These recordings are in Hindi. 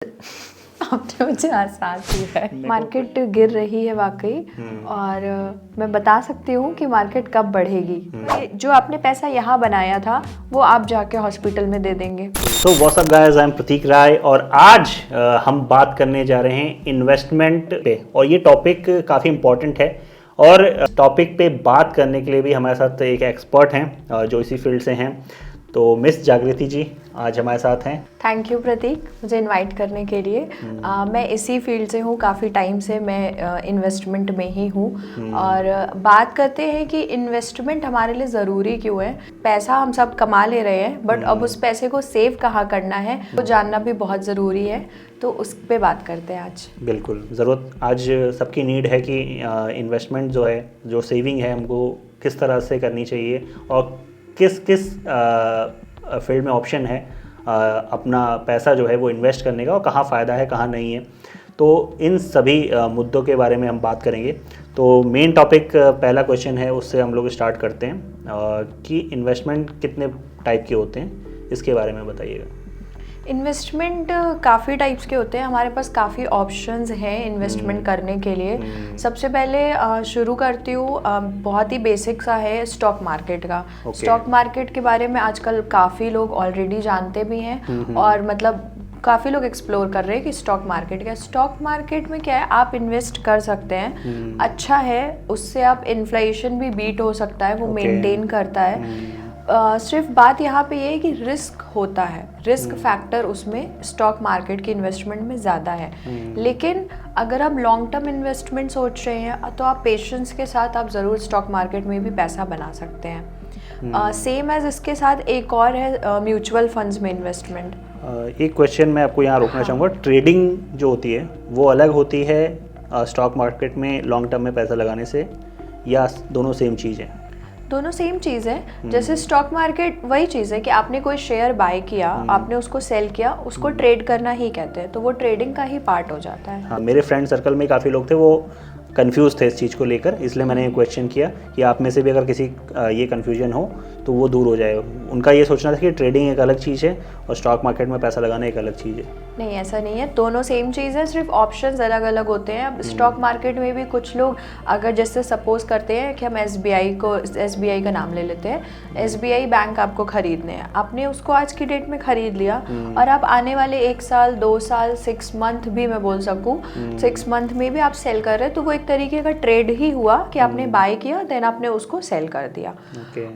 आपने मुझे हंसा दिया है। मार्केट गिर रही है वाकई, और मैं बता सकती हूँ कि मार्केट कब बढ़ेगी। जो आपने पैसा यहाँ बनाया था वो आप जाके हॉस्पिटल में दे देंगे। तो what's up guys, I am Prateek Rai और आज हम बात करने जा रहे हैं इन्वेस्टमेंट पे। और ये टॉपिक काफ़ी इम्पोर्टेंट है और टॉपिक पे बात करने के लिए भी हमारे साथ एक एक्सपर्ट हैं जो इसी फील्ड से हैं। तो मिस जागृति जी आज हमारे साथ हैं। थैंक यू प्रतीक, मुझे इनवाइट करने के लिए। मैं इसी फील्ड से हूँ, काफ़ी टाइम से मैं इन्वेस्टमेंट में ही हूँ। और बात करते हैं कि इन्वेस्टमेंट हमारे लिए ज़रूरी क्यों है। पैसा हम सब कमा ले रहे हैं, बट अब उस पैसे को सेव कहाँ करना है वो जानना भी बहुत ज़रूरी है। तो उस पे बात करते हैं आज। बिल्कुल ज़रूरत, आज सबकी नीड है कि इन्वेस्टमेंट जो है, जो सेविंग है, हमको किस तरह से करनी चाहिए और किस किस फील्ड में ऑप्शन है अपना पैसा जो है वो इन्वेस्ट करने का, और कहाँ फ़ायदा है कहाँ नहीं है। तो इन सभी मुद्दों के बारे में हम बात करेंगे। तो मेन टॉपिक, पहला क्वेश्चन है उससे हम लोग स्टार्ट करते हैं कि इन्वेस्टमेंट कितने टाइप के होते हैं, इसके बारे में बताइएगा। इन्वेस्टमेंट काफ़ी टाइप्स के होते हैं, हमारे पास काफ़ी ऑप्शंस हैं इन्वेस्टमेंट करने के लिए। सबसे पहले शुरू करती हूँ, बहुत ही बेसिक सा है स्टॉक मार्केट का। स्टॉक मार्केट के बारे में आजकल काफ़ी लोग ऑलरेडी जानते भी हैं और मतलब काफ़ी लोग एक्सप्लोर कर रहे हैं कि स्टॉक मार्केट क्या है। स्टॉक मार्केट में क्या है, आप इन्वेस्ट कर सकते हैं, अच्छा है, उससे आप इन्फ्लेशन भी बीट हो सकता है, वो मेंटेन करता है। सिर्फ बात यहाँ पे ये है कि रिस्क होता है, रिस्क फैक्टर उसमें स्टॉक मार्केट की इन्वेस्टमेंट में ज़्यादा है। लेकिन अगर आप लॉन्ग टर्म इन्वेस्टमेंट सोच रहे हैं तो आप पेशेंस के साथ आप ज़रूर स्टॉक मार्केट में भी पैसा बना सकते हैं। सेम एज इसके साथ एक और है म्यूचुअल फंड्स में इन्वेस्टमेंट। एक क्वेश्चन मैं आपको यहाँ रोकना चाहूँगा। ट्रेडिंग जो होती है वो अलग होती है स्टॉक मार्केट में लॉन्ग टर्म में पैसा लगाने से, या दोनों सेम चीज़ है? दोनों सेम चीज़ है। जैसे स्टॉक मार्केट वही चीज़ है कि आपने कोई शेयर बाय किया, आपने उसको सेल किया, उसको ट्रेड करना ही कहते हैं, तो वो ट्रेडिंग का ही पार्ट हो जाता है। हाँ, मेरे फ्रेंड सर्कल में काफ़ी लोग थे वो कंफ्यूज थे इस चीज़ को लेकर, इसलिए मैंने ये क्वेश्चन किया कि आप में से भी अगर किसी ये कन्फ्यूजन हो तो वो दूर हो जाए। उनका ये सोचना था कि ट्रेडिंग एक अलग चीज़ है और स्टॉक मार्केट में पैसा लगाना एक अलग चीज़ है। नहीं, ऐसा नहीं है, दोनों सेम चीज़ है, सिर्फ ऑप्शंस अलग अलग होते हैं। अब स्टॉक मार्केट में भी कुछ लोग अगर जैसे सपोज करते हैं कि हम एसबीआई का नाम ले लेते हैं। एसबीआई बैंक आपको खरीदने हैं, आपने उसको आज की डेट में खरीद लिया और आप आने वाले 1 साल 2 साल 6 मंथ भी मैं बोल सकूँ, 6 मंथ में भी आप सेल कर रहे हैं, तो वो एक तरीके का ट्रेड ही हुआ कि आपने बाय किया देन आपने उसको सेल कर दिया।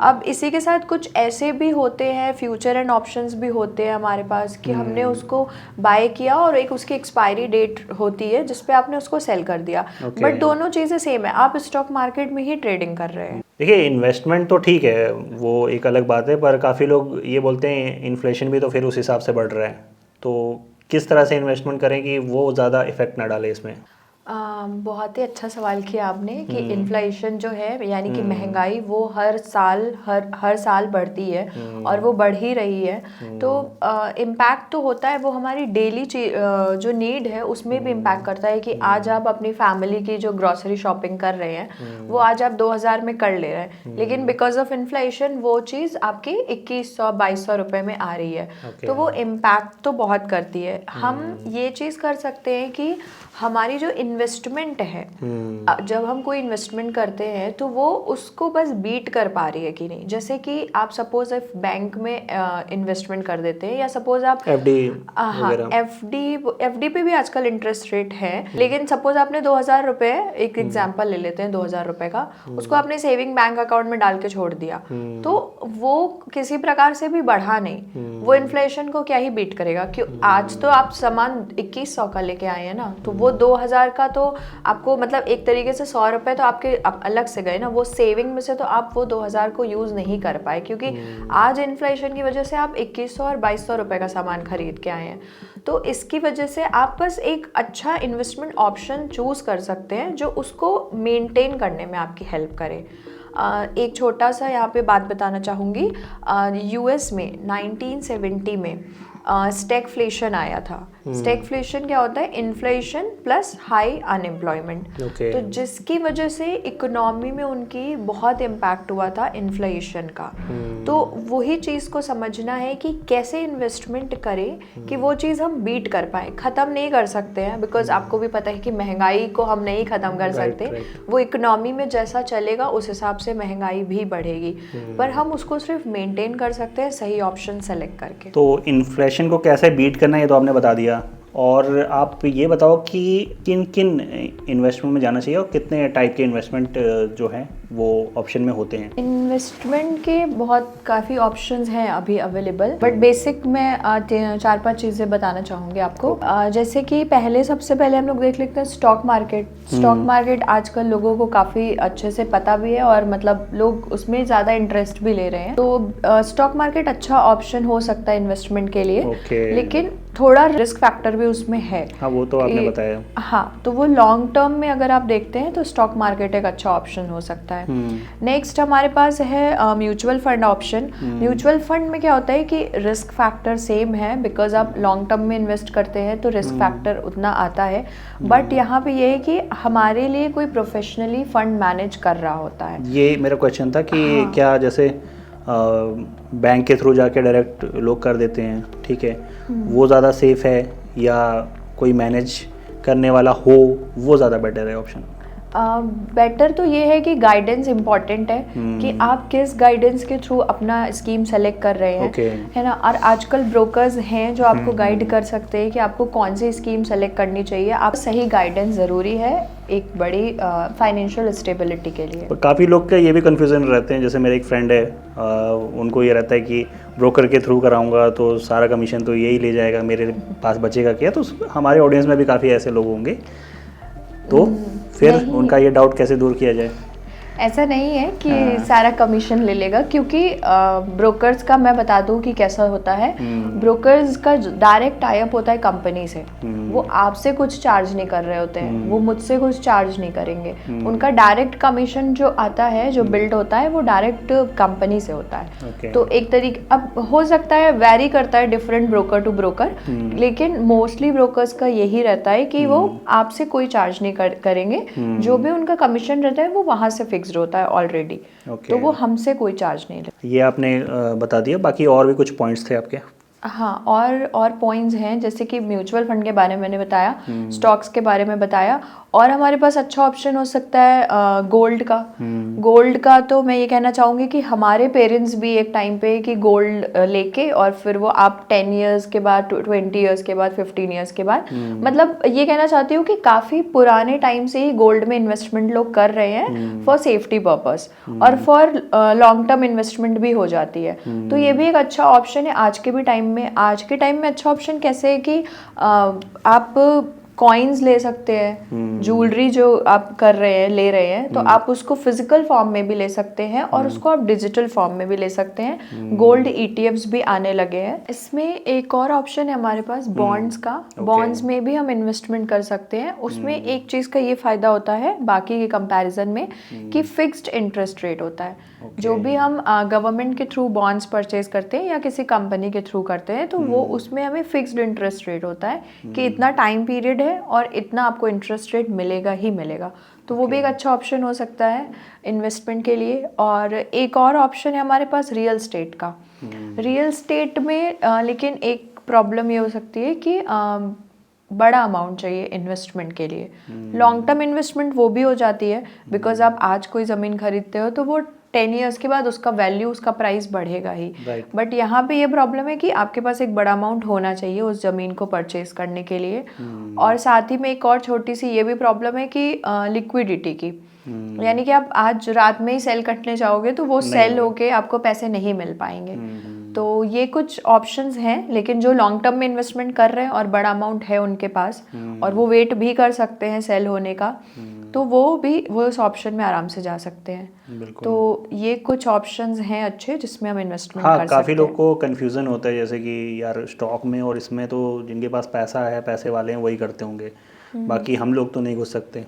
अब इसी के साथ कुछ ऐसे भी होते हैं, फ्यूचर एंड ऑप्शंस भी होते हैं हमारे पास कि हमने उसको बाय किया और एक उसकी एक्सपायरी डेट होती है जिस पे आपने उसको सेल कर दिया। बट दोनों चीज़ें सेम है, आप स्टॉक मार्केट में ही ट्रेडिंग कर रहे हैं। देखिए, इन्वेस्टमेंट तो ठीक है, वो एक अलग बात है, पर काफ़ी लोग ये बोलते हैं इन्फ्लेशन भी तो फिर उस हिसाब से बढ़ रहा है, तो किस तरह से इन्वेस्टमेंट करें कि वो ज़्यादा इफेक्ट ना डाले इसमें? बहुत ही अच्छा सवाल किया आपने कि इन्फ्लेशन जो है यानी कि महंगाई वो हर साल बढ़ती है और वो बढ़ ही रही है। तो इम्पैक्ट तो होता है, वो हमारी डेली जो नीड है उसमें भी इम्पैक्ट करता है कि आज आप अपनी फैमिली की जो ग्रॉसरी शॉपिंग कर रहे हैं वो आज आप 2000 में कर ले रहे हैं, लेकिन बिकॉज ऑफ इन्फ्लेशन वो चीज़ आपकी 2100-2200 रुपये में आ रही है। तो वो इम्पैक्ट तो बहुत करती है। हम ये चीज़ कर सकते हैं कि हमारी जो इन्वेस्टमेंट है, जब हम कोई इन्वेस्टमेंट करते हैं तो वो उसको बस बीट कर पा रही है कि नहीं। जैसे कि आप सपोज बैंक में इन्वेस्टमेंट कर देते हैं, या सपोज आप एफडी पे भी आजकल इंटरेस्ट रेट है, लेकिन सपोज आपने 2000 रुपये, एक एग्जांपल ले लेते हैं 2000 रुपये का, उसको आपने सेविंग बैंक अकाउंट में डाल के छोड़ दिया, तो वो किसी प्रकार से भी बढ़ा नहीं, वो इन्फ्लेशन को क्या ही बीट करेगा। क्यों, आज तो आप सामान 2100 का लेके आए हैं ना, तो वो 2000 का तो आपको मतलब एक तरीके से 100 रुपये तो आपके अलग से गए ना, वो सेविंग में से तो आप वो 2000 को यूज़ नहीं कर पाए, क्योंकि आज इन्फ्लेशन की वजह से आप 2100 और 2200 रुपये का सामान खरीद के आए हैं। तो इसकी वजह से आप बस एक अच्छा इन्वेस्टमेंट ऑप्शन चूज़ कर सकते हैं जो उसको मेंटेन करने में आपकी हेल्प करे। एक छोटा सा यहाँ पे बात बताना चाहूँगी। यूएस में 1970 में स्टैगफ्लेशन आया था। स्टैगफ्लेशन क्या होता है? Inflation plus high unemployment. Okay. तो जिसकी वजह से इकोनॉमी में उनकी बहुत इम्पैक्ट हुआ था इन्फ्लेशन का। तो वही चीज़ को समझना है कि कैसे इन्वेस्टमेंट करें कि वो चीज़ हम बीट कर पाए। ख़त्म नहीं कर सकते हैं, बिकॉज आपको भी पता है कि महंगाई को हम नहीं ख़त्म कर सकते। वो इकोनॉमी में जैसा चलेगा उस हिसाब से महंगाई भी बढ़ेगी, पर हम उसको सिर्फ मेंटेन कर सकते हैं सही ऑप्शन सेलेक्ट करके। तो इन्फ्लेशन को कैसे बीट करना है ये तो आपने बता दिया, और आप ये बताओ कि किन किन इन्वेस्टमेंट में जाना चाहिए और कितने टाइप के इन्वेस्टमेंट जो हैं वो ऑप्शन में होते हैं। इन्वेस्टमेंट के बहुत काफ़ी ऑप्शंस हैं अभी अवेलेबल, बट बेसिक मैं 4-5 चीज़ें बताना चाहूँगी आपको। जैसे कि सबसे पहले हम लोग देख लेते हैं स्टॉक मार्केट। स्टॉक मार्केट आजकल लोगों को काफ़ी अच्छे से पता भी है और मतलब लोग उसमें ज़्यादा इंटरेस्ट भी ले रहे हैं। तो स्टॉक मार्केट अच्छा ऑप्शन हो सकता है इन्वेस्टमेंट के लिए, लेकिन थोड़ा रिस्क फैक्टर भी उसमें है। हाँ, वो तो आपने बताया। हाँ, तो वो लॉन्ग टर्म में अगर आप देखते हैं तो स्टॉक मार्केट एक अच्छा ऑप्शन हो सकता है। नेक्स्ट हमारे पास है mutual fund option. Mutual fund में क्या होता है कि रिस्क फैक्टर सेम है, बिकॉज आप लॉन्ग टर्म में इन्वेस्ट करते हैं तो रिस्क फैक्टर उतना आता है, बट यहाँ पे ये है कि हमारे लिए कोई प्रोफेशनली फंड मैनेज कर रहा होता है। ये मेरा क्वेश्चन था कि क्या जैसे बैंक के थ्रू जाके डायरेक्ट लोग कर देते हैं, ठीक है, वो ज़्यादा सेफ है या कोई मैनेज करने वाला हो वो ज़्यादा बेटर है ऑप्शन? बेटर तो ये है कि गाइडेंस इम्पॉर्टेंट है कि आप किस गाइडेंस के थ्रू अपना स्कीम सेलेक्ट कर रहे हैं, है ना। और आजकल ब्रोकर्स हैं जो आपको गाइड कर सकते हैं कि आपको कौन सी स्कीम सेलेक्ट करनी चाहिए। आप सही गाइडेंस ज़रूरी है एक बड़ी फाइनेंशियल स्टेबिलिटी के लिए। काफ़ी लोग का ये भी कन्फ्यूज़न रहते हैं, जैसे मेरे एक फ्रेंड है, उनको ये रहता है कि ब्रोकर के थ्रू कराऊंगा तो सारा कमीशन तो यही ले जाएगा, मेरे पास बचेगा क्या। तो हमारे ऑडियंस में भी काफ़ी ऐसे लोग होंगे, तो फिर उनका ये डाउट कैसे दूर किया जाए? ऐसा नहीं है कि सारा कमीशन ले लेगा, क्योंकि ब्रोकर्स का मैं बता दूं कि कैसा होता है। ब्रोकर्स का डायरेक्ट टाई अप होता है कंपनी से। वो आपसे कुछ चार्ज नहीं कर रहे होते हैं, वो मुझसे कुछ चार्ज नहीं करेंगे। उनका डायरेक्ट कमीशन जो आता है, जो बिल्ड होता है, वो डायरेक्ट कंपनी से होता है। तो एक तरीके, अब हो सकता है वैरी करता है डिफरेंट ब्रोकर टू ब्रोकर, लेकिन मोस्टली ब्रोकर्स का यही रहता है कि वो आपसे कोई चार्ज नहीं करेंगे। जो भी उनका कमीशन रहता है वो वहां से फिक्स्ड होता है ऑलरेडी। तो वो हमसे कोई चार्ज नहीं लेता। ये आपने बता दिया, बाकी और भी कुछ पॉइंट्स थे आपके? हाँ, और पॉइंट्स हैं, जैसे कि म्यूचुअल फंड के बारे में मैंने बताया, स्टॉक्स के बारे में बताया, और हमारे पास अच्छा ऑप्शन हो सकता है गोल्ड का। गोल्ड का तो मैं ये कहना चाहूँगी कि हमारे पेरेंट्स भी एक टाइम पे कि गोल्ड लेके और फिर वो आप 10 इयर्स के बाद, 20 इयर्स के बाद, 15 इयर्स के बाद, मतलब ये कहना चाहती हूँ कि काफ़ी पुराने टाइम से ही गोल्ड में इन्वेस्टमेंट लोग कर रहे हैं फॉर सेफ्टी पर्पस, और फॉर लॉन्ग टर्म इन्वेस्टमेंट भी हो जाती है। तो ये भी एक अच्छा ऑप्शन है आज के भी टाइम में। आज के टाइम में अच्छा ऑप्शन कैसे है कि आप कॉइन्स ले सकते हैं, ज्वेलरी जो आप कर रहे हैं, ले रहे हैं, तो आप उसको फिजिकल फॉर्म में भी ले सकते हैं और उसको आप डिजिटल फॉर्म में भी ले सकते हैं। गोल्ड ETFs भी आने लगे हैं। इसमें एक और ऑप्शन है हमारे पास बॉन्ड्स का। बॉन्ड्स में भी हम इन्वेस्टमेंट कर सकते हैं। उसमें एक चीज़ का ये फ़ायदा होता है बाकी के कंपैरिजन में कि फिक्स्ड इंटरेस्ट रेट होता है। जो भी हम गवर्नमेंट के थ्रू बॉन्ड्स परचेज करते हैं या किसी कंपनी के थ्रू करते हैं, तो वो उसमें हमें फिक्स्ड इंटरेस्ट रेट होता है कि इतना टाइम पीरियड है और इतना आपको इंटरेस्ट रेट मिलेगा ही मिलेगा। तो वो भी एक अच्छा ऑप्शन हो सकता है इन्वेस्टमेंट के लिए। और एक और ऑप्शन है हमारे पास रियल स्टेट का। रियल स्टेट में लेकिन एक प्रॉब्लम ये हो सकती है कि बड़ा अमाउंट चाहिए इन्वेस्टमेंट के लिए। लॉन्ग टर्म इन्वेस्टमेंट वो भी हो जाती है, बिकॉज आप आज कोई ज़मीन खरीदते हो तो वो 10 इयर्स के बाद उसका वैल्यू, उसका प्राइस बढ़ेगा ही। बट यहाँ पे ये प्रॉब्लम है कि आपके पास एक बड़ा अमाउंट होना चाहिए उस ज़मीन को परचेज करने के लिए। और साथ ही में एक और छोटी सी ये भी प्रॉब्लम है कि लिक्विडिटी की, यानी कि आप आज रात में ही सेल करने जाओगे तो वो सेल होके आपको पैसे नहीं मिल पाएंगे। तो ये कुछ ऑप्शंस हैं, लेकिन जो लॉन्ग टर्म में इन्वेस्टमेंट कर रहे हैं और बड़ा अमाउंट है उनके पास और वो वेट भी कर सकते हैं सेल होने का, तो वो उस ऑप्शन में आराम से जा सकते हैं। तो ये कुछ ऑप्शंस हैं अच्छे जिसमें हम इन्वेस्टमेंट कर सकते हैं। काफ़ी लोग को कन्फ्यूज़न होता है, जैसे कि यार स्टॉक में और इसमें तो जिनके पास पैसा है, पैसे वाले हैं, वही करते होंगे, बाकी हम लोग तो नहीं घुस सकते।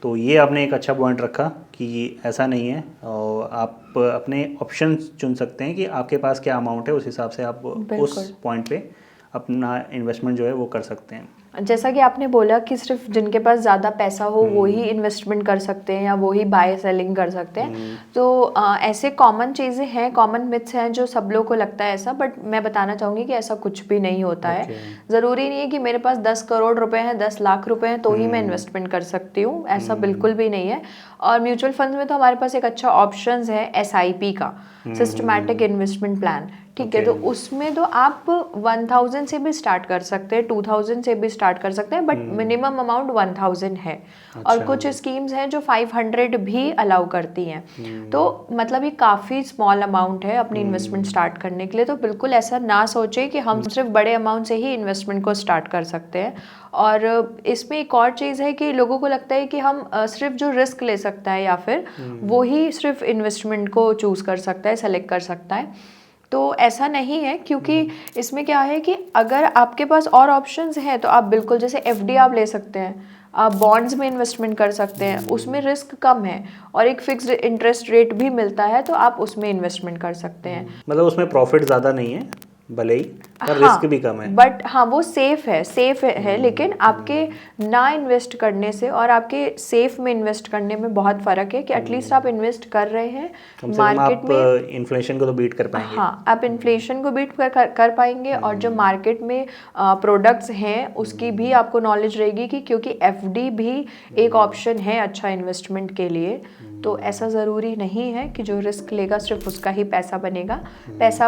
तो ये आपने एक अच्छा पॉइंट रखा कि ऐसा नहीं है, और आप अपने ऑप्शंस चुन सकते हैं कि आपके पास क्या अमाउंट है, उस हिसाब से आप उस पॉइंट पे अपना इन्वेस्टमेंट जो है वो कर सकते हैं। जैसा कि आपने बोला कि सिर्फ जिनके पास ज़्यादा पैसा हो वो ही इन्वेस्टमेंट कर सकते हैं या वो ही बाय सेलिंग कर सकते हैं, तो ऐसे कॉमन चीज़ें हैं, कॉमन मिथ्स हैं जो सब लोगों को लगता है ऐसा, बट मैं बताना चाहूँगी कि ऐसा कुछ भी नहीं होता है। ज़रूरी नहीं है कि मेरे पास 10 करोड़ रुपए हैं, 10 लाख रुपए हैं तो ही मैं इन्वेस्टमेंट कर सकती हूँ, ऐसा बिल्कुल भी नहीं है। और म्यूचुअल फंड्स में तो हमारे पास एक अच्छा ऑप्शन है SIP का, सिस्टमैटिक इन्वेस्टमेंट प्लान, ठीक है। तो उसमें तो आप 1000 से भी स्टार्ट कर सकते हैं, 2000 से भी स्टार्ट कर सकते हैं, बट मिनिमम अमाउंट 1000 है। और कुछ स्कीम्स हैं जो 500 भी अलाउ करती हैं, तो मतलब ये काफ़ी स्मॉल अमाउंट है अपनी इन्वेस्टमेंट स्टार्ट करने के लिए। तो बिल्कुल ऐसा ना सोचे कि हम सिर्फ बड़े अमाउंट से ही इन्वेस्टमेंट को स्टार्ट कर सकते हैं। और इसमें एक और चीज़ है कि लोगों को लगता है कि हम सिर्फ जो रिस्क ले सकता है या फिर वो ही सिर्फ इन्वेस्टमेंट को चूज़ कर सकता है, सेलेक्ट कर सकता है। तो ऐसा नहीं है, क्योंकि इसमें क्या है कि अगर आपके पास और ऑप्शंस हैं तो आप बिल्कुल, जैसे FD आप ले सकते हैं, आप बॉन्ड्स में इन्वेस्टमेंट कर सकते हैं, उसमें रिस्क कम है और एक फिक्स्ड इंटरेस्ट रेट भी मिलता है, तो आप उसमें इन्वेस्टमेंट कर सकते हैं। मतलब उसमें प्रॉफिट ज़्यादा नहीं है भले ही, पर रिस्क भी कम है, बट हाँ वो सेफ है, लेकिन आपके ना इन्वेस्ट करने से और आपके सेफ में इन्वेस्ट करने में बहुत फर्क है कि एटलीस्ट आप इन्वेस्ट कर रहे हैं मार्केट में, इन्फ्लेशन को तो बीट कर पाएंगे। हाँ, आप इन्फ्लेशन को बीट कर पाएंगे और जो मार्केट में प्रोडक्ट्स हैं उसकी भी आपको नॉलेज रहेगी कि क्योंकि FD भी एक ऑप्शन है अच्छा इन्वेस्टमेंट के लिए। तो ऐसा ज़रूरी नहीं है कि जो रिस्क लेगा सिर्फ उसका ही पैसा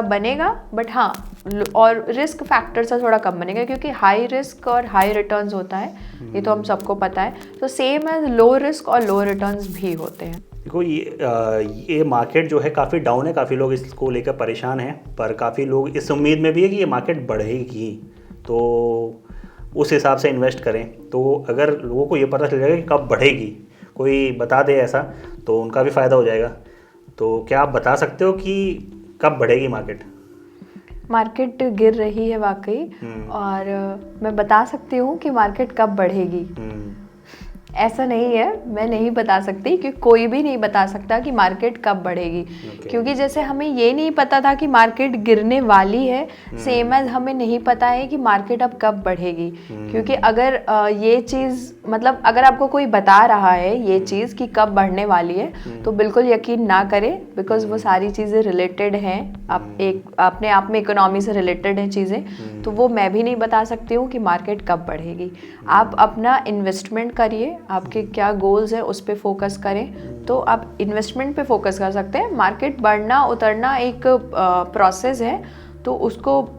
बनेगा, बट हाँ और रिस्क फैक्टर से थोड़ा कम बनेगा, क्योंकि हाई रिस्क और हाई रिटर्न्स होता है, ये तो हम सबको पता है। तो सेम एज लो रिस्क और लो रिटर्न्स भी होते हैं। देखो ये मार्केट जो है काफ़ी डाउन है, काफ़ी लोग इसको लेकर परेशान हैं, पर काफ़ी लोग इस उम्मीद में भी है कि ये मार्केट बढ़ेगी, तो उस हिसाब से इन्वेस्ट करें। तो अगर लोगों को ये पता चल जाएगा कि कब बढ़ेगी, कोई बता दे ऐसा, तो उनका भी फ़ायदा हो जाएगा। तो क्या आप बता सकते हो कि कब बढ़ेगी मार्केट? मार्केट गिर रही है वाकई, और मैं बता सकती हूँ कि मार्केट कब बढ़ेगी। ऐसा नहीं है, मैं नहीं बता सकती, क्योंकि कोई भी नहीं बता सकता कि मार्केट कब बढ़ेगी। क्योंकि जैसे हमें ये नहीं पता था कि मार्केट गिरने वाली है, सेम एज हमें नहीं पता है कि मार्केट अब कब बढ़ेगी। क्योंकि अगर ये चीज़, मतलब अगर आपको कोई बता रहा है ये चीज़ कि कब बढ़ने वाली है, तो बिल्कुल यकीन ना करें, बिकॉज वो सारी चीज़ें रिलेटेड हैं, अपने आप में इकोनॉमी से रिलेटेड हैं चीज़ें, तो वो मैं भी नहीं बता सकती हूँ कि मार्केट कब बढ़ेगी। आप अपना इन्वेस्टमेंट करिए, आपके क्या गोल्स हैं उस पे फोकस करें, तो आप इन्वेस्टमेंट पे फोकस कर सकते हैं। मार्केट बढ़ना उतरना एक प्रोसेस है, तो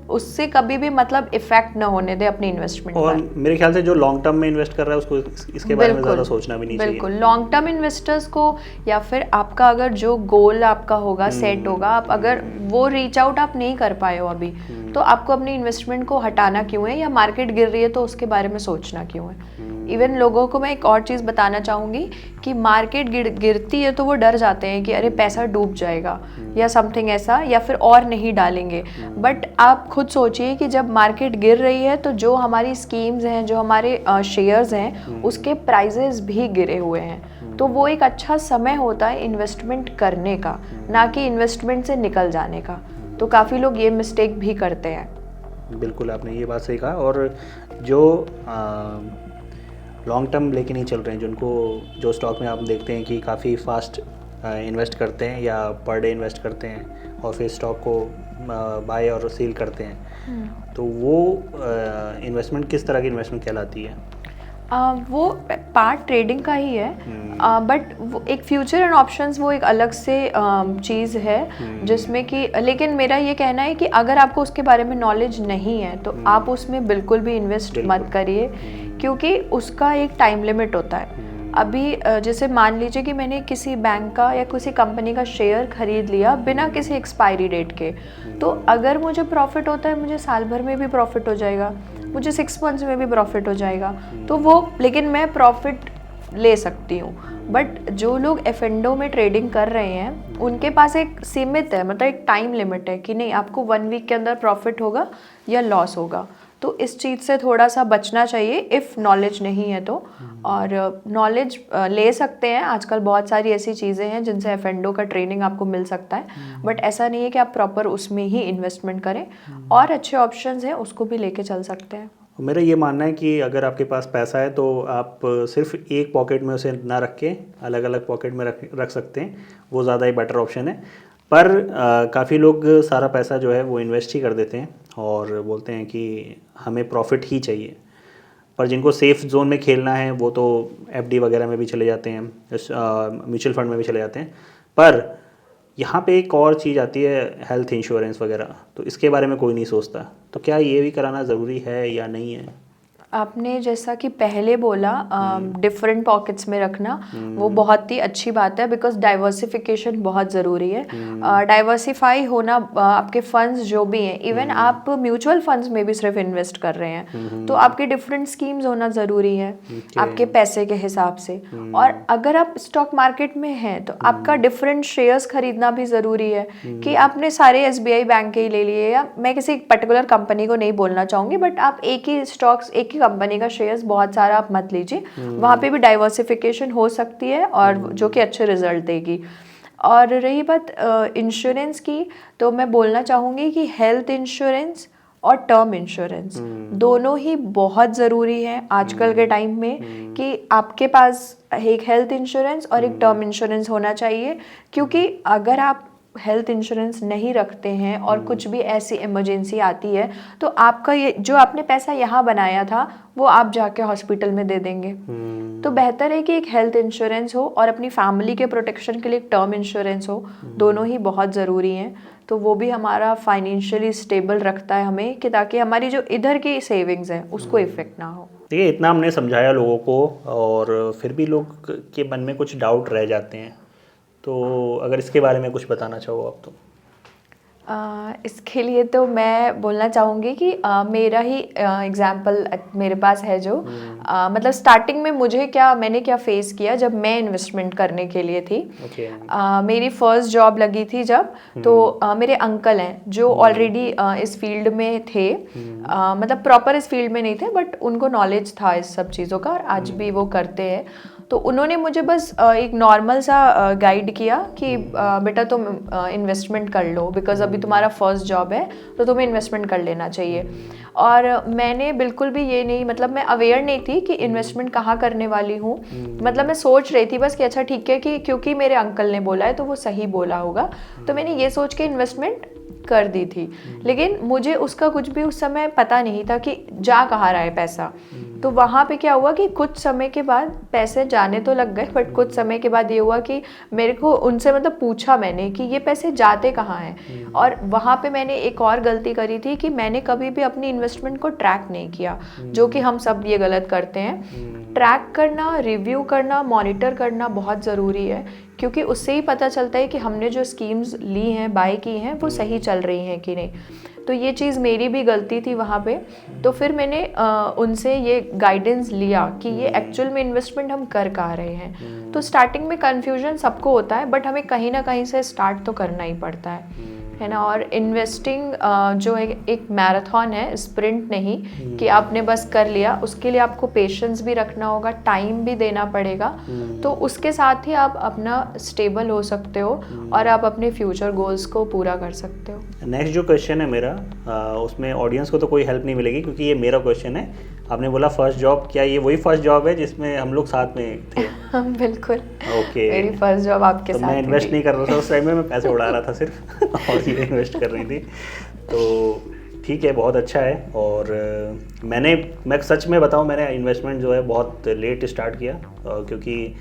उससे कभी भी मतलब इफेक्ट ना होने दे अपनी इन्वेस्टमेंट और पर। मेरे ख्याल से जो लॉन्ग टर्म में इन्वेस्ट कर रहा है उसको इसके बारे में ज़्यादा सोचना भी नहीं चाहिए। बिल्कुल, लॉन्ग टर्म इन्वेस्टर्स को, या फिर आपका अगर जो गोल आपका होगा सेट होगा, आप अगर वो रीच आउट आप नहीं कर पाए हो अभी, तो आपको अपनी इन्वेस्टमेंट को हटाना क्यों है, या मार्केट गिर रही है तो उसके बारे में सोचना क्यों है। इवन लोगों को मैं एक और चीज़ बताना चाहूँगी कि मार्केट गिरती है तो वो डर जाते हैं कि अरे पैसा डूब जाएगा या समथिंग ऐसा, या फिर और नहीं डालेंगे। बट आप खुद सोचिए कि जब मार्केट गिर रही है तो जो हमारी स्कीम्स हैं, जो हमारे शेयर्स हैं, उसके प्राइजेस भी गिरे हुए हैं। तो वो एक अच्छा समय होता है इन्वेस्टमेंट करने का, ना कि इन्वेस्टमेंट से निकल जाने का। तो काफ़ी लोग ये मिस्टेक भी करते हैं। बिल्कुल, आपने ये बात सही कहा। और जो लॉन्ग टर्म लेके नहीं चल रहे हैं, जिनको जो स्टॉक में आप देखते हैं कि काफ़ी फास्ट इन्वेस्ट करते हैं या पर डे इन्वेस्ट करते हैं और फिर स्टॉक को बाय और सेल करते हैं, तो वो इन्वेस्टमेंट किस तरह की इन्वेस्टमेंट कहलाती है? वो पार्ट ट्रेडिंग का ही है, बट वो एक फ्यूचर एंड ऑप्शंस वो एक अलग से चीज़ है, जिसमें कि, लेकिन मेरा ये कहना है कि अगर आपको उसके बारे में नॉलेज नहीं है तो आप उसमें बिल्कुल भी इन्वेस्ट मत करिए, क्योंकि उसका एक टाइम लिमिट होता है। अभी जैसे मान लीजिए कि मैंने किसी बैंक का या किसी कंपनी का शेयर खरीद लिया बिना किसी एक्सपायरी डेट के, तो अगर मुझे प्रॉफिट होता है, मुझे साल भर में भी प्रॉफिट हो जाएगा, मुझे 6 मंथ्स में भी प्रॉफिट हो जाएगा, तो वो, लेकिन मैं प्रॉफिट ले सकती हूँ। बट जो लोग F&O में ट्रेडिंग कर रहे हैं उनके पास एक सीमित है, मतलब एक टाइम लिमिट है कि नहीं, आपको 1 वीक के अंदर प्रॉफिट होगा या लॉस होगा। तो इस चीज़ से थोड़ा सा बचना चाहिए इफ़ नॉलेज नहीं है तो। और नॉलेज ले सकते हैं, आजकल बहुत सारी ऐसी चीज़ें हैं जिनसे एफ&ओ का ट्रेनिंग आपको मिल सकता है, बट ऐसा नहीं है कि आप प्रॉपर उसमें ही इन्वेस्टमेंट करें। और अच्छे ऑप्शंस हैं, उसको भी लेके चल सकते हैं। मेरा ये मानना है कि अगर आपके पास पैसा है तो आप सिर्फ एक पॉकेट में उसे ना रख के अलग अलग पॉकेट में रख सकते हैं, वो ज़्यादा ही बेटर ऑप्शन है। पर काफ़ी लोग सारा पैसा जो है वो इन्वेस्ट ही कर देते हैं और बोलते हैं कि हमें प्रॉफिट ही चाहिए। पर जिनको सेफ़ जोन में खेलना है वो तो एफडी वगैरह में भी चले जाते हैं, म्यूचुअल फंड में भी चले जाते हैं। पर यहाँ पे एक और चीज़ आती है, हेल्थ इंश्योरेंस वगैरह, तो इसके बारे में कोई नहीं सोचता। तो क्या ये भी कराना ज़रूरी है या नहीं है? आपने जैसा कि पहले बोला डिफरेंट पॉकेट्स में रखना, वो बहुत ही अच्छी बात है, बिकॉज डाइवर्सिफिकेशन बहुत ज़रूरी है। डाइवर्सिफाई होना, आपके फंड्स जो भी हैं, इवन आप म्यूचुअल फंड्स में भी सिर्फ इन्वेस्ट कर रहे हैं तो आपके डिफरेंट स्कीम्स होना ज़रूरी है आपके पैसे के हिसाब से। और अगर आप स्टॉक मार्केट में हैं तो आपका डिफरेंट शेयर्स खरीदना भी ज़रूरी है कि आपने सारे SBI बैंक के ही ले लिए, या मैं किसी पर्टिकुलर कंपनी को नहीं बोलना चाहूँगी, बट आप एक ही स्टॉक्स, एक ही कंपनी का शेयर्स बहुत सारा आप मत लीजिए, वहाँ पे भी डाइवर्सिफिकेशन हो सकती है और जो कि अच्छे रिजल्ट देगी। और रही बात इंश्योरेंस की, तो मैं बोलना चाहूँगी कि हेल्थ इंश्योरेंस और टर्म इंश्योरेंस दोनों ही बहुत ज़रूरी है आजकल के टाइम में, कि आपके पास एक हेल्थ इंश्योरेंस और एक टर्म इंश्योरेंस होना चाहिए। क्योंकि अगर आप हेल्थ इंश्योरेंस नहीं रखते हैं और कुछ भी ऐसी इमरजेंसी आती है तो आपका ये जो आपने पैसा यहाँ बनाया था वो आप जाके हॉस्पिटल में दे देंगे। तो बेहतर है कि एक हेल्थ इंश्योरेंस हो और अपनी फैमिली के प्रोटेक्शन के लिए एक टर्म इंश्योरेंस हो, दोनों ही बहुत ज़रूरी हैं। तो वो भी हमारा फाइनेंशियली स्टेबल रखता है हमें, कि ताकि हमारी जो इधर की सेविंग्स है उसको इफेक्ट ना हो। देखिए, इतना हमने समझाया लोगों को और फिर भी लोग के मन में कुछ डाउट रह जाते हैं, तो अगर इसके बारे में कुछ बताना चाहो आप तो। इसके लिए तो मैं बोलना चाहूँगी कि मेरा ही एग्जाम्पल मेरे पास है जो मतलब स्टार्टिंग में मैंने क्या फेस किया जब मैं इन्वेस्टमेंट करने के लिए थी। मेरी फर्स्ट जॉब लगी थी जब, तो मेरे अंकल हैं जो ऑलरेडी इस फील्ड में थे, मतलब प्रॉपर इस फील्ड में नहीं थे बट उनको नॉलेज था इस सब चीज़ों का और आज भी वो करते हैं। तो उन्होंने मुझे बस एक नॉर्मल सा गाइड किया कि बेटा तुम इन्वेस्टमेंट कर लो, बिकॉज अभी तुम्हारा फर्स्ट जॉब है तो तुम्हें इन्वेस्टमेंट कर लेना चाहिए। और मैंने बिल्कुल भी ये नहीं, मतलब मैं अवेयर नहीं थी कि इन्वेस्टमेंट कहाँ करने वाली हूँ। मतलब मैं सोच रही थी बस कि अच्छा ठीक है कि क्योंकि मेरे अंकल ने बोला है तो वो सही बोला होगा, तो मैंने ये सोच के इन्वेस्टमेंट कर दी थी। लेकिन मुझे उसका कुछ भी उस समय पता नहीं था कि जा कहाँ रहा है पैसा। तो वहाँ पे क्या हुआ कि कुछ समय के बाद पैसे जाने तो लग गए, बट कुछ समय के बाद ये हुआ कि मेरे को उनसे मतलब पूछा मैंने कि ये पैसे जाते कहाँ हैं। और वहाँ पे मैंने एक और गलती करी थी कि मैंने कभी भी अपनी इन्वेस्टमेंट को ट्रैक नहीं किया, जो कि हम सब ये गलत करते हैं। ट्रैक करना, रिव्यू करना, मॉनिटर करना बहुत ज़रूरी है, क्योंकि उससे ही पता चलता है कि हमने जो स्कीम्स ली हैं, बाय की हैं, वो सही चल रही हैं कि नहीं। तो ये चीज़ मेरी भी गलती थी वहाँ पे। तो फिर मैंने उनसे ये गाइडेंस लिया कि ये एक्चुअल में इन्वेस्टमेंट हम कर कहाँ रहे हैं। तो स्टार्टिंग में कन्फ्यूजन सबको होता है, बट हमें कहीं ना कहीं से स्टार्ट तो करना ही पड़ता है ना। और इन्वेस्टिंग जो एक मैराथन है, स्प्रिंट नहीं कि आपने बस कर लिया। उसके लिए आपको पेशेंस भी रखना होगा, टाइम भी देना पड़ेगा। तो उसके साथ ही आप अपना स्टेबल हो सकते हो और आप अपने फ्यूचर गोल्स को पूरा कर सकते हो। नेक्स्ट जो क्वेश्चन है मेरा, उसमें ऑडियंस को तो कोई हेल्प नहीं मिलेगी क्योंकि ये मेरा क्वेश्चन है। आपने बोला फर्स्ट जॉब, क्या ये वही फर्स्ट जॉब है जिसमें हम लोग साथ में थे? बिल्कुल। ओके। मेरी फर्स्ट जॉब आपके तो साथ मैं इन्वेस्ट नहीं कर रहा था उस टाइम में, मैं पैसे उड़ा रहा था सिर्फ और ये इन्वेस्ट कर रही थी। तो ठीक है, बहुत अच्छा है। और मैं सच में बताऊं, मैंने इन्वेस्टमेंट जो है बहुत लेट स्टार्ट किया, क्योंकि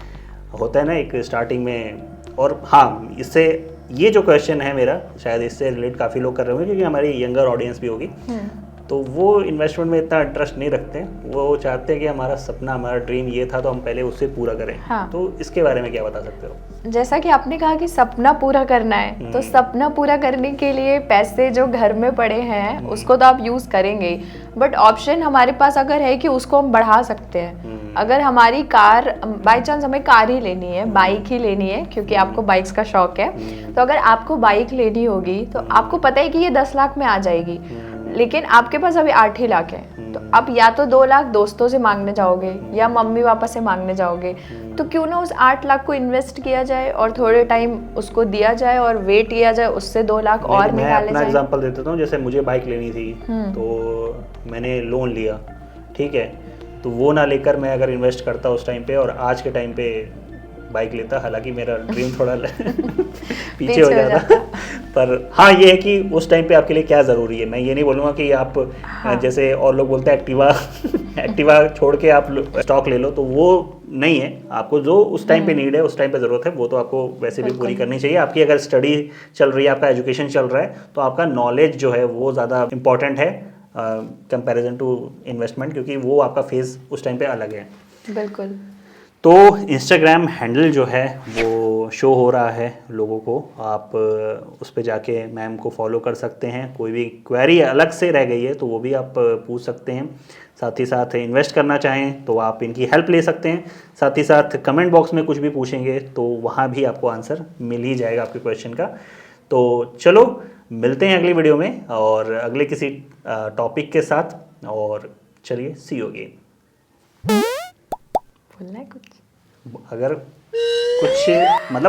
होता है ना एक स्टार्टिंग में। और हाँ, इससे ये जो क्वेश्चन है मेरा, शायद इससे रिलेट काफ़ी लोग कर रहे होंगे क्योंकि हमारी यंगर ऑडियंस भी होगी। तो वो इन्वेस्टमेंट में इतना इंटरेस्ट नहीं रखते, वो चाहते हैं कि हमारा सपना, हमारा ड्रीम ये था तो हम पहले उससे पूरा करें। हाँ। तो इसके बारे में क्या बता सकते हो? जैसा कि आपने कहा कि सपना पूरा करना है, तो सपना पूरा करने के लिए पैसे जो घर में पड़े हैं उसको तो आप यूज़ करेंगे, बट ऑप्शन हमारे पास अगर है कि उसको हम बढ़ा सकते हैं। अगर हमारी कार, बाई चांस हमें कार ही लेनी है, बाइक ही लेनी है क्योंकि आपको बाइक्स का शौक है, तो अगर आपको बाइक लेनी होगी तो आपको पता है कि ये 10 लाख में आ जाएगी। लेकिन आपके पास अभी 8 ही लाख है, तो अब या तो 2 लाख दोस्तों से मांगने जाओगे या मम्मी पापा से मांगने जाओगे, तो क्यों ना उस 8 लाख को इन्वेस्ट किया जाए और थोड़े टाइम उसको दिया जाए और वेट किया जाए, उससे 2 लाख और मैं निकाले अपना जाए। एग्जांपल दे देता हूँ, जैसे मुझे बाइक लेनी थी तो मैंने लोन लिया, ठीक है, तो वो ना लेकर मैं अगर इन्वेस्ट करता उस टाइम पे और आज के टाइम पे बाइक लेता, हालांकि मेरा ड्रीम थोड़ा पीछे हो जाता पर हाँ ये है कि उस टाइम पे आपके लिए क्या ज़रूरी है। मैं ये नहीं बोलूँगा कि आप जैसे और लोग बोलते हैं एक्टिवा छोड़ के आप स्टॉक ले लो, तो वो नहीं है। आपको जो उस टाइम पे नीड है, उस टाइम पे ज़रूरत है, वो तो आपको वैसे भी पूरी करनी चाहिए। आपकी अगर स्टडी चल रही है, आपका एजुकेशन चल रहा है, तो आपका नॉलेज जो है वो ज़्यादा इंपॉर्टेंट है कंपैरिजन टू इन्वेस्टमेंट, क्योंकि वो आपका फेज़ उस टाइम पे अलग है। बिल्कुल। तो इंस्टाग्राम हैंडल जो है वो शो हो रहा है लोगों को, आप उस पर जाके मैम को फॉलो कर सकते हैं। कोई भी क्वेरी अलग से रह गई है तो वो भी आप पूछ सकते हैं। साथ ही साथ इन्वेस्ट करना चाहें तो आप इनकी हेल्प ले सकते हैं। साथ ही साथ कमेंट बॉक्स में कुछ भी पूछेंगे तो वहाँ भी आपको आंसर मिल ही जाएगा आपके क्वेश्चन का। तो चलो मिलते हैं अगली वीडियो में और अगले किसी टॉपिक के साथ, और चलिए सी यू अगेन। बोलना है कुछ? अगर कुछ मतलब